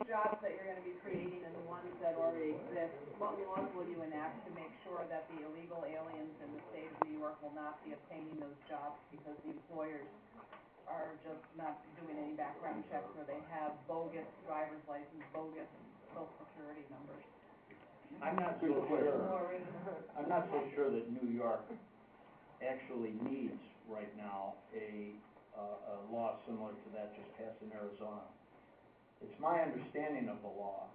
jobs that you're going to be creating and the ones that already exist, what laws will you enact to make sure that the illegal aliens in the state of New York will not be obtaining those jobs because the employers are just not doing any background checks, or they have bogus driver's license, bogus social security numbers? I'm not so sure that New York actually needs right now a law similar to that just passed in Arizona. It's my understanding of the law.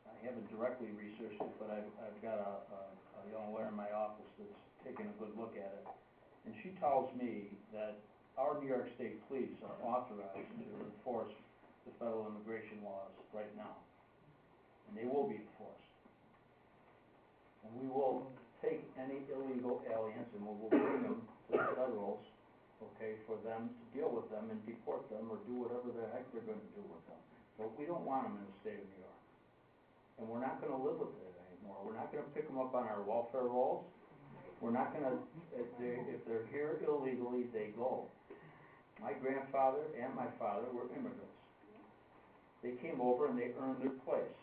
I haven't directly researched it, but I've got a young lawyer in my office that's taken a good look at it. And she tells me that our New York State police are authorized to enforce the federal immigration laws right now. And they will be enforced. And we will take any illegal aliens and we will bring them to the federals, okay, for them to deal with them and deport them or do whatever the heck they're going to do with them. But we don't want them in the state of New York. And we're not going to live with it anymore. We're not going to pick them up on our welfare rolls. We're not going to, if they're here illegally, they go. My grandfather and my father were immigrants. They came over and they earned their place,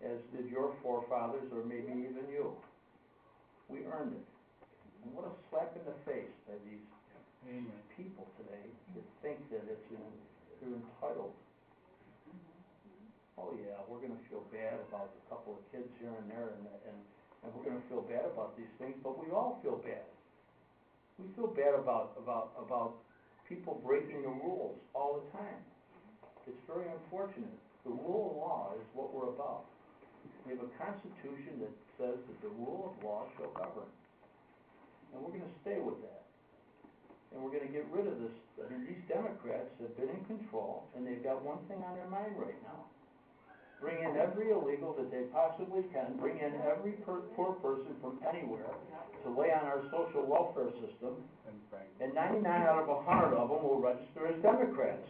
as did your forefathers or maybe even you. We earned it. And what a slap in the face by these people today that think that they're entitled. Oh yeah, we're going to feel bad about a couple of kids here and there, and we're going to feel bad about these things, but we all feel bad. We feel bad about people breaking the rules all the time. It's very unfortunate. The rule of law is what we're about. We have a constitution that says that the rule of law shall govern. And we're going to stay with that. And we're going to get rid of this. I mean, these Democrats have been in control, and they've got one thing on their mind right now. Bring in every illegal that they possibly can, bring in every poor person from anywhere to lay on our social welfare system, and 99 out of 100 of them will register as Democrats.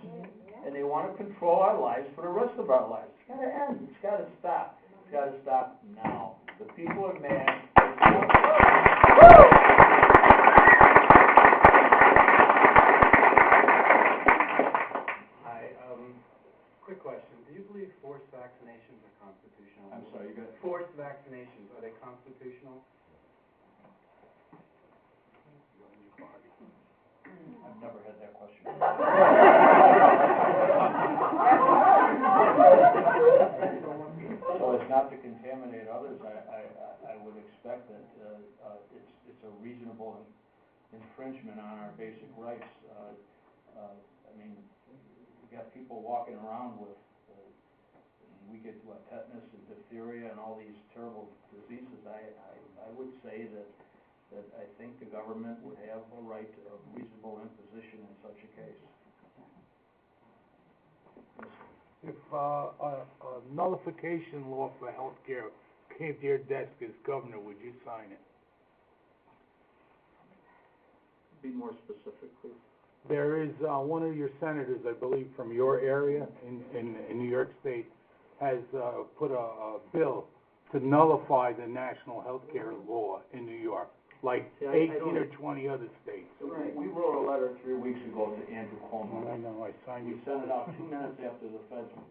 And they want to control our lives for the rest of our lives. It's got to end. It's got to stop. It's got to stop now. The people are mad. Quick question. Do you believe forced vaccinations are constitutional? I'm sorry, you got forced vaccinations, are they constitutional? I've never had that question. So as not to contaminate others, I would expect that it's a reasonable infringement on our basic rights. I mean, we got people walking around with, we get tetanus and diphtheria and all these terrible diseases. I would say that I think the government would have a right of reasonable imposition in such a case. If a nullification law for health care came to your desk as governor, would you sign it? Be more specific, please. There is one of your senators, I believe, from your area in New York State, has put a bill to nullify the national health care law in New York, like 18 or 20 other states. Right. We wrote a letter 3 weeks ago to Andrew Cuomo. I know, I signed it. We sent it out 2 minutes after the president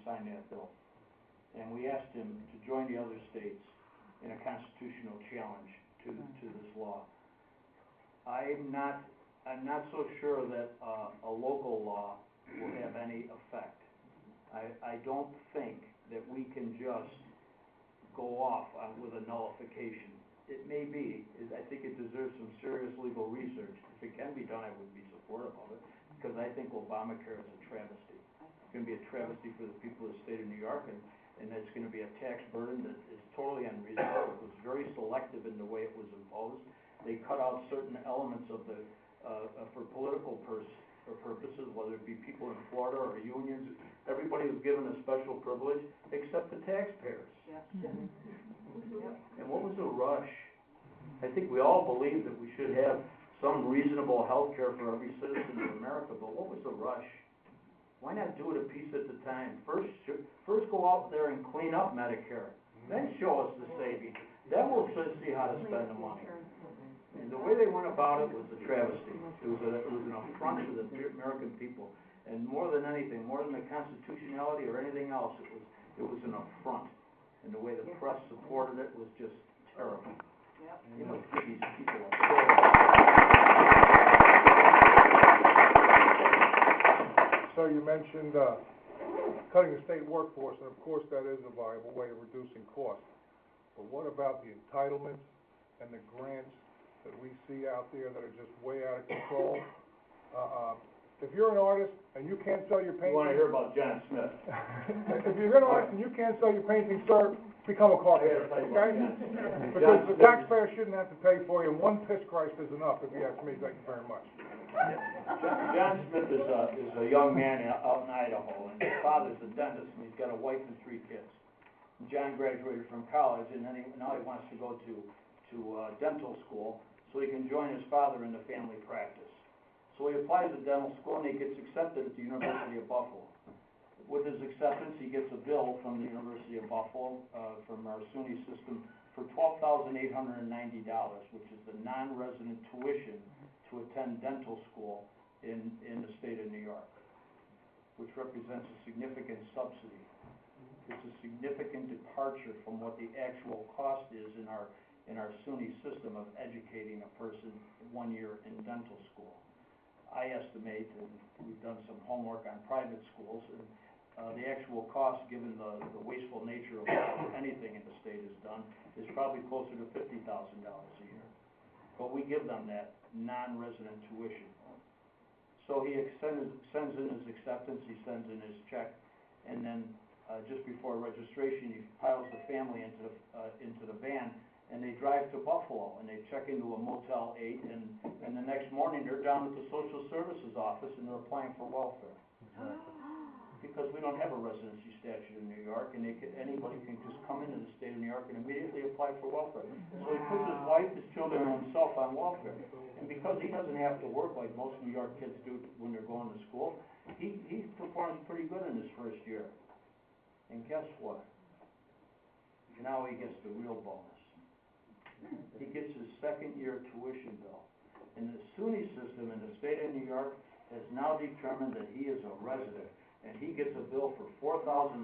signed that bill. And we asked him to join the other states in a constitutional challenge to this law. I'm not so sure that a local law will have any effect. I don't think that we can just go off with a nullification. It may be. I think it deserves some serious legal research. If it can be done, I would be supportive of it, because I think Obamacare is a travesty. It's going to be a travesty for the people of the state of New York, and it's going to be a tax burden that is totally unreasonable. It was very selective in the way it was imposed. They cut out certain elements of the for political purposes, whether it be people in Florida or unions. Everybody was given a special privilege except the taxpayers. Yeah. And what was the rush? I think we all believe that we should have some reasonable health care for every citizen of America, but what was the rush? Why not do it a piece at a time? First go out there and clean up Medicare. Then show us the savings. Then we'll see how to spend the money. And the way they went about it was a travesty. It was an affront to the American people. And more than anything, more than the constitutionality or anything else, it was an affront. And the way the press supported it was just terrible. Yep. You must give these people a So you mentioned cutting the state workforce, and of course that is a viable way of reducing costs. But what about the entitlements and the grants that we see out there that are just way out of control? If you're an artist and you can't sell your You painting... want to hear about John Smith? If you're an artist and you can't sell your painting, sir, become a carpenter, I gotta tell you okay? about John. Because the taxpayer shouldn't have to pay for you, and one piss Christ is enough, if you ask me. Thank you very much. John Smith is a young man out in Idaho, and his father's a dentist, and he's got a wife and 3 kids. John graduated from college, and then now he wants to go to dental school so he can join his father in the family practice. So he applies to dental school, and he gets accepted at the University of Buffalo. With his acceptance, he gets a bill from the University of Buffalo, from our SUNY system, for $12,890, which is the non-resident tuition to attend dental school in the state of New York, which represents a significant subsidy. It's a significant departure from what the actual cost is in our SUNY system of educating a person 1 year in dental school. I estimate, and we've done some homework on private schools, and the actual cost, given the wasteful nature of anything in the state is done, is probably closer to $50,000 a year. But we give them that non-resident tuition. So he sends in his acceptance, he sends in his check, and then just before registration, he piles the family into the van, and they drive to Buffalo, and they check into a Motel 8, and the next morning, they're down at the social services office, and they're applying for welfare. Because we don't have a residency statute in New York, and anybody can just come into the state of New York and immediately apply for welfare. So he puts his wife, his children, and himself on welfare. And because he doesn't have to work like most New York kids do when they're going to school, he performs pretty good in his first year. And guess what? Now he gets the real bonus. He gets his second-year tuition bill. And the SUNY system in the state of New York has now determined that he is a resident, and he gets a bill for $4,950.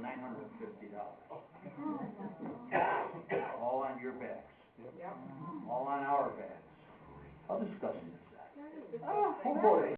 All on your backs. All on our backs. How disgusting is that? Oh, boy.